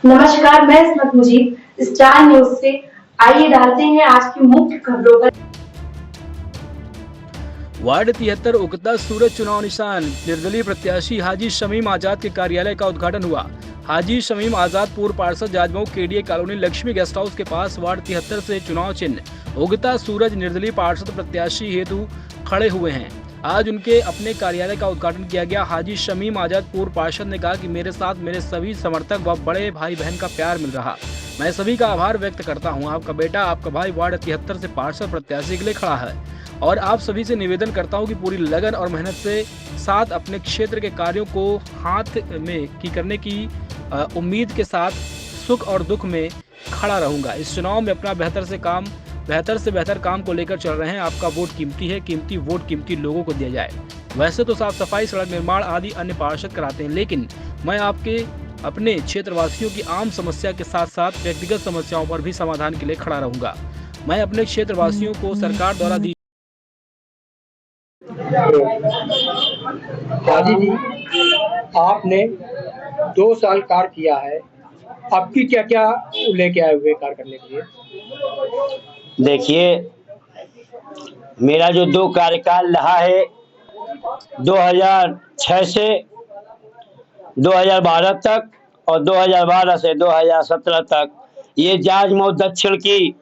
नमस्कार, मैं इस्मत Mujib star news से। आइए डालते हैं आज की मुख्य खबरों पर। वार्ड 73 उगता सूरज चुनाव निशान। निर्दलीय प्रत्याशी हाजी शमीम आजाद के कार्यालय का उद्घाटन हुआ। हाजी शमीम आजाद पूर्व पार्षद Jajmau KDA colony Lakshmi guest house के पास वार्ड 73 से चुनाव चिन्ह उगता सूरज निर्दलीय पार्षद प्रत्याशी हेतु खड़े हुए हैं। आज उनके अपने कार्यालय का उद्घाटन किया गया। हाजी शमीम आजाद पूर्व पार्षद ने कहा कि मेरे साथ मेरे सभी समर्थक व बड़े भाई बहन का प्यार मिल रहा। मैं सभी का आभार व्यक्त करता हूं। आपका बेटा, आपका भाई वार्ड 73 से पार्षद प्रत्याशी के लिए खड़ा है और आप सभी से निवेदन करता हूं कि पूरी लगन और मेहनत से साथ अपने क्षेत्र के कार्यों को हाथ में करने की उम्मीद के साथ सुख और दुख में खड़ा रहूंगा। इस चुनाव में अपना बेहतर से बेहतर काम को लेकर चल रहे हैं। आपका वोट कीमती है, कीमती वोट कीमती लोगों को दिया जाए। वैसे तो साफ सफाई, सड़क निर्माण आदि अन्य पार्षद कराते हैं, लेकिन मैं अपने क्षेत्रवासियों की आम समस्या के साथ साथ व्यक्तिगत समस्याओं पर भी समाधान के लिए खड़ा रहूंगा। मैं अपने क्षेत्रवासियों को सरकार द्वारा दी हाजी जी, आपने 2 साल कार्य किया है, अब की क्या क्या लेके आए हुए कार्य करने के लिए? देखिए, मेरा जो 2 कार्यकाल रहा है 2006 से 2012 तक और 2012 से 2017 तक, ये जाजमऊ दक्षिण की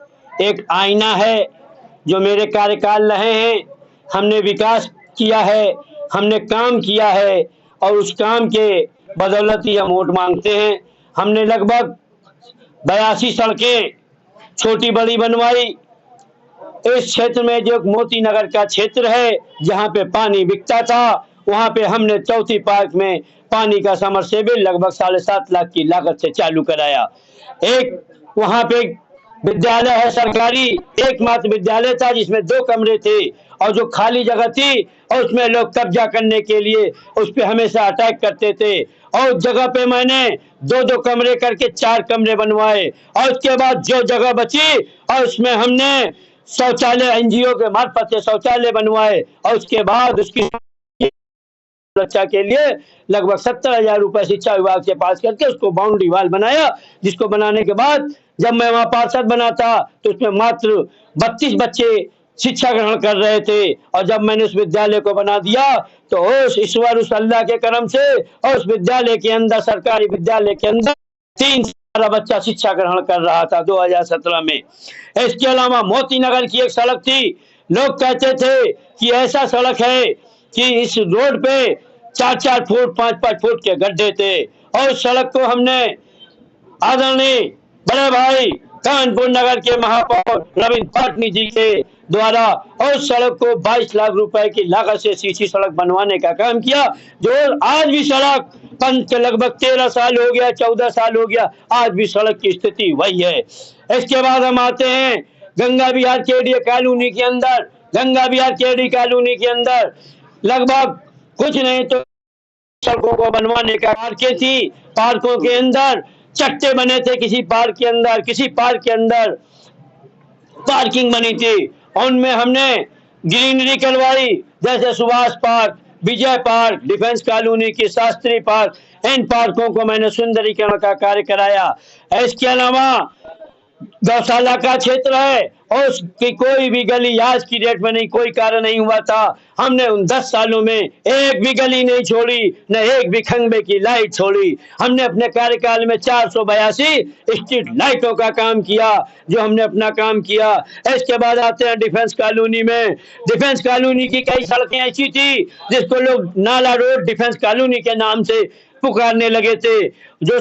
एक आईना है जो मेरे कार्यकाल रहे हैं। हमने विकास किया है, हमने काम किया है और उस काम के बदौलत ही हम वोट मांगते हैं। हमने लगभग 82 सड़कें छोटी बड़ी बनवाई। इस क्षेत्र में जो मोती नगर का क्षेत्र है जहां पे पानी बिकता था, वहां पे हमने चौथी पार्क में पानी का समरसेबल लगभग 7.5 लाख की लागत से चालू कराया। एक वहां पे विद्यालय है सरकारी, एकमात्र विद्यालय था जिसमें 2 कमरे थे और जो खाली जगह थी और उसमें लोग कब्जा करने के लिए उस पे हमेशा अटैक करते थे और उस जगह पे मैंने 2-2 कमरे करके 4 कमरे बनवाए और उसके बाद जो जगह बची और उसमें हमने शौचालय एनजीओ के मार्फत से शौचालय बनवाए और उसके बाद उसकी सुरक्षा के लिए लगभग 70,000 रुपए शिक्षा विभाग से पास करके उसको बाउंड्री वाल बनाया, जिसको बनाने के बाद जब मैं वहां पार्षद बना था तो उसमें मात्र 32 बच्चे शिक्षा ग्रहण कर रहे थे और जब मैंने उस विद्यालय को बना दिया तो उस ईश्वर, उस अल्लाह के करम से और उस विद्यालय के अंदर, सरकारी विद्यालय के अंदर 3 बच्चा शिक्षा ग्रहण कर रहा था 2017 में। इसके अलावा मोती नगर की एक सड़क थी, लोग कहते थे कि ऐसा सड़क है कि इस रोड पे 4-4 फुट 5-5 फुट के गड्ढे थे और उस सड़क को हमने आदरणीय बड़े भाई कानपुर नगर के महापौर रविंद्र पाटनी जी के द्वारा और उस सड़क को 22 लाख रुपए की लागत से सीसी सड़क बनवाने का काम किया, जो आज भी सड़क बन के लगभग 13 साल हो गया, 14 साल हो गया, आज भी सड़क की स्थिति वही है। इसके बाद हम आते हैं गंगा विहार केडीए कॉलोनी के अंदर। गंगा विहार केडी कॉलोनी के अंदर लगभग कुछ नहीं तो सड़कों को बनवाने का पार्कें थी, पार्कों के अंदर चट्टे बने थे, किसी पार्क के अंदर पार्किंग बनी थी, उनमें हमने ग्रीनरी करवाई, जैसे सुभाष पार्क, विजय पार्क, डिफेंस कॉलोनी की शास्त्री पार्क, इन पार्कों को मैंने सुंदरीकरण का कार्य कराया। इसके अलावा गौशाला का क्षेत्र है और उसकी कोई भी गली आज की डेट में नहीं, कोई कार्य नहीं हुआ था। हमने उन 10 सालों में एक भी गली नहीं छोड़ी, न एक भी खंबे की लाइट छोड़ी। हमने अपने कार्यकाल में 482 स्ट्रीट लाइटों का काम किया, जो हमने अपना काम किया। इसके बाद आते हैं डिफेंस कॉलोनी में। डिफेंस कॉलोनी की कई सड़कें ऐसी थी जिसको लोग नाला रोड डिफेंस कॉलोनी के नाम से पुकारने लगे थे, जो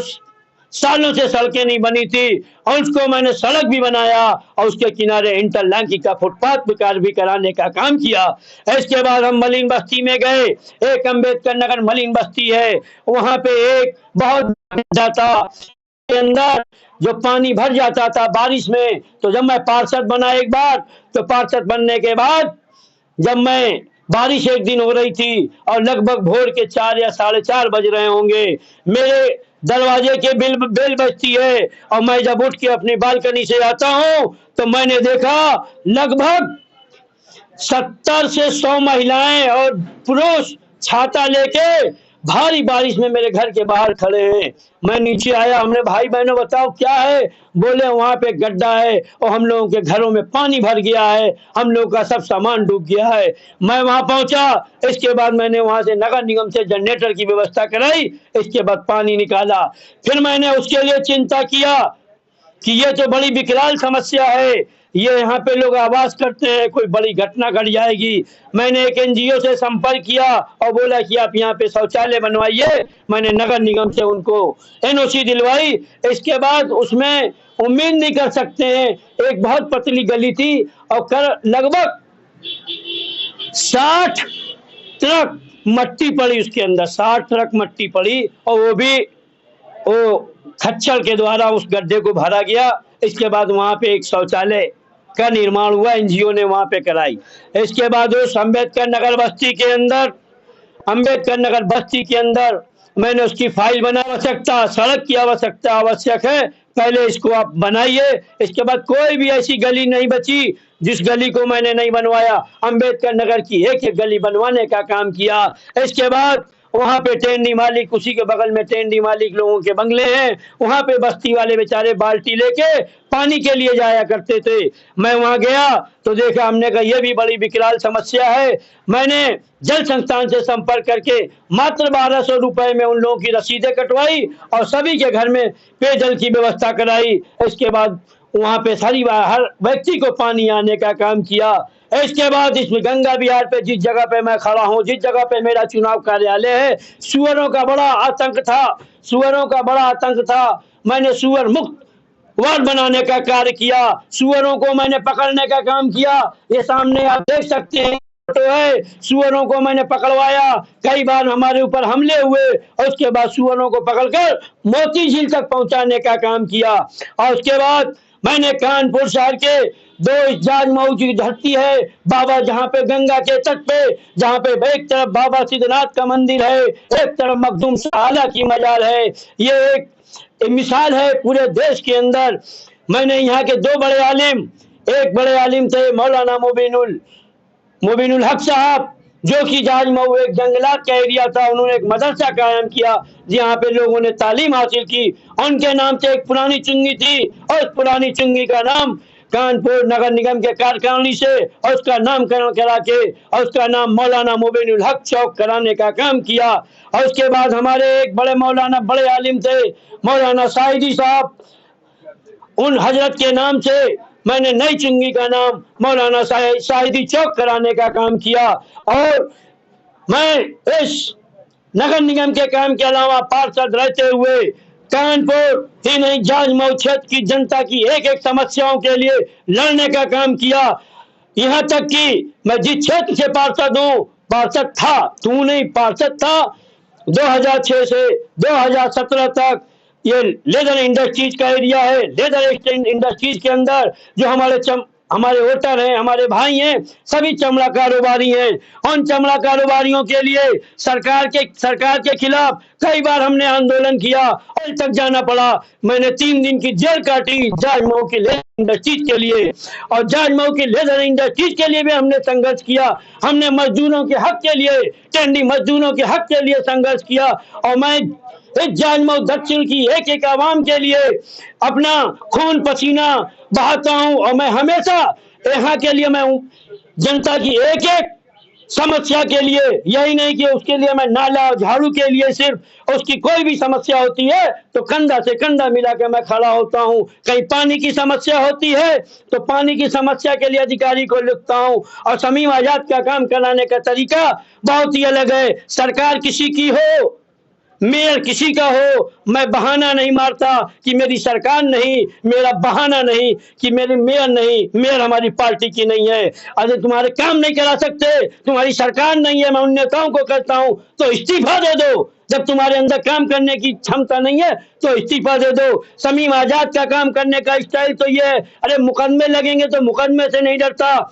सालों से सड़कें नहीं बनी थी और उसको मैंने सड़क भी बनाया और उसके किनारे इंटरलॉकिंग का फुटपाथ विकास भी कराने का काम किया। इसके बाद हम मलिन बस्ती में गए। एक अम्बेडकर नगर मलिन बस्ती है, वहां पे एक बहुत जाता के अंदर जो पानी भर जाता था बारिश में, तो जब मैं पार्षद बना एक बार, तो पार्षद बनने के बाद जब मैं बारिश एक दिन हो रही थी और लगभग भोर के 4 या 4:30 बज रहे होंगे, मेरे दरवाजे के बेल बजती है और मैं जब उठ के अपनी बालकनी से आता हूं तो मैंने देखा लगभग 70 से 100 महिलाएं और पुरुष छाता लेके भारी बारिश में मेरे घर के बाहर खड़े हैं। मैं नीचे आया, हमने भाई बहनों बताओ क्या है, बोले वहां पे गड्ढा है और हम लोगों के घरों में पानी भर गया है, हम लोग का सब सामान डूब गया है। मैं वहां पहुंचा, इसके बाद मैंने वहां से नगर निगम से जनरेटर की व्यवस्था कराई, इसके बाद पानी निकाला। फिर मैंने उसके लिए चिंता किया कि ये तो बड़ी विकराल समस्या है, ये यहाँ पे लोग आवाज करते हैं, कोई बड़ी घटना घट जाएगी। मैंने एक एनजीओ से संपर्क किया और बोला कि आप यहाँ पे शौचालय बनवाइए। मैंने नगर निगम से उनको एनओसी दिलवाई। इसके बाद उसमें उम्मीद नहीं कर सकते हैं, एक बहुत पतली गली थी और लगभग 60 ट्रक मट्टी पड़ी उसके अंदर, 60 ट्रक मट्टी पड़ी और वो भी वो खच्चर के द्वारा उस गड्ढे को भरा गया। इसके बाद वहां पे एक शौचालय का निर्माण हुआ, एनजीओ ने वहां पे कराई। इसके बाद उस अम्बेडकर नगर बस्ती के अंदर मैंने उसकी फाइल बना, आवश्यकता सड़क की आवश्यकता आवश्यक है, पहले इसको आप बनाइए। इसके बाद कोई भी ऐसी गली नहीं बची जिस गली को मैंने नहीं बनवाया। अम्बेडकर नगर की एक एक गली बनवाने का काम किया। इसके बाद वहां पे टेंडी मालिक, उसी के बगल में टेंडी मालिक लोगों के बंगले हैं, वहां पे बस्ती वाले बेचारे बाल्टी लेके पानी के लिए जाया करते थे। मैं वहां गया तो देखा, हमने कहा यह भी बड़ी विकराल समस्या है। मैंने जल संस्थान से संपर्क करके मात्र 1200 रुपए में उन लोगों की रसीदें कटवाई और सभी के घर में पेयजल की व्यवस्था कराई। इसके बाद वहां पे हर व्यक्ति को पानी आने का काम किया। इसके बाद इसमें गंगा विहार पे, जिस जगह पे मैं खड़ा हूँ, जिस जगह पे मेरा चुनाव कार्यालय है, सुअरों का बड़ा आतंक था। मैंने सुअर मुक्त वार्ड बनाने का कार्य किया, सुअरों को मैंने पकड़ने का काम किया। ये सामने आप देख सकते हैं तो है, सुअरों को मैंने पकड़वाया। कई बार हमारे ऊपर हमले हुए और उसके बाद सुअरों को पकड़कर मोती झील तक पहुंचाने का काम किया। और उसके बाद मैंने कानपुर शहर के 2 जाज मऊ की धरती है, बाबा, जहाँ पे गंगा के तट पे, जहाँ पे एक तरफ बाबा सिद्धनाथ का मंदिर है, एक तरफ मखदूम शाह की मजार है। ये एक मिसाल है पूरे देश के अंदर। मैंने यहाँ के 2 बड़े आलिम, एक बड़े आलिम थे मौलाना मुबीनुल हक साहब, जो कि जाज मऊ एक जंगलात का एरिया था, उन्होंने एक मदरसा कायम किया जहाँ पे लोगों ने तालीम हासिल की। उनके नाम से एक पुरानी चुंगी थी और उस पुरानी चुंगी का नाम कानपुर नगर निगम के कार्यकारिणी से और उसका नामकरण करा के और उसका नाम मौलाना मुबीनुल हक चौक कराने का काम किया। और उसके बाद हमारे एक बड़े आलिम थे मौलाना साहिदी साहब, उन हजरत के नाम से मैंने नई चुंगी का नाम मौलाना साहिदी चौक कराने का काम किया। और मैं इस नगर निगम के काम के अलावा पार्षद रहते हुए कानपुर ही नहीं, जाज मऊ क्षेत्र की जनता की एक एक समस्याओं के लिए लड़ने का काम किया। यहाँ तक कि मैं जिस क्षेत्र से पार्षद हूँ, पार्षद था 2006 से 2017 तक। ये लेदर इंडस्ट्रीज का एरिया है। लेदर इंडस्ट्रीज के अंदर जो हमारे वोटर हैं, हमारे भाई हैं, सभी चमड़ा कारोबारी हैं। उन चमड़ा कारोबारियों के लिए सरकार के खिलाफ कई बार हमने आंदोलन किया और तक जाना पड़ा। मैंने 3 दिन की जेल काटी जाज मऊ की लेदर इंडस्ट्रीज के लिए, और जाज मऊ की लेदर इंडस्ट्रीज के लिए भी हमने संघर्ष किया। हमने मजदूरों के हक के लिए, टेंडी मजदूरों के हक के लिए संघर्ष किया। और मैं इस जाज मऊ दक्षिण की एक एक आवाम के लिए अपना खून पसीना बहाता हूं। और मैं हमेशा यहाँ के लिए, मैं जनता की एक एक समस्या के लिए, यही नहीं कि उसके लिए मैं नाला और झाड़ू के लिए सिर्फ, उसकी कोई भी समस्या होती है तो कंधा से कंधा मिला के मैं खड़ा होता हूँ। कहीं पानी की समस्या होती है तो पानी की समस्या के लिए अधिकारी को लिखता हूँ। और शमीम आजाद का काम कराने का तरीका बहुत ही अलग है। सरकार किसी की हो, मेयर किसी का हो, मैं बहाना नहीं मारता कि मेरी सरकार नहीं, मेरा बहाना नहीं कि मेरे मेयर नहीं, मेयर हमारी पार्टी की नहीं है। अगर तुम्हारे काम नहीं करा सकते, तुम्हारी सरकार नहीं है, मैं उन नेताओं को कहता हूं तो इस्तीफा दे दो। जब तुम्हारे अंदर काम करने की क्षमता नहीं है तो इस्तीफा दे दो। शमीम आजाद का काम करने का स्टाइल तो ये है, अरे मुकदमे लगेंगे तो मुकदमे से नहीं डरता।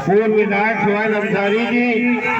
पूर्व विधायक सुहेल अंसारी जी।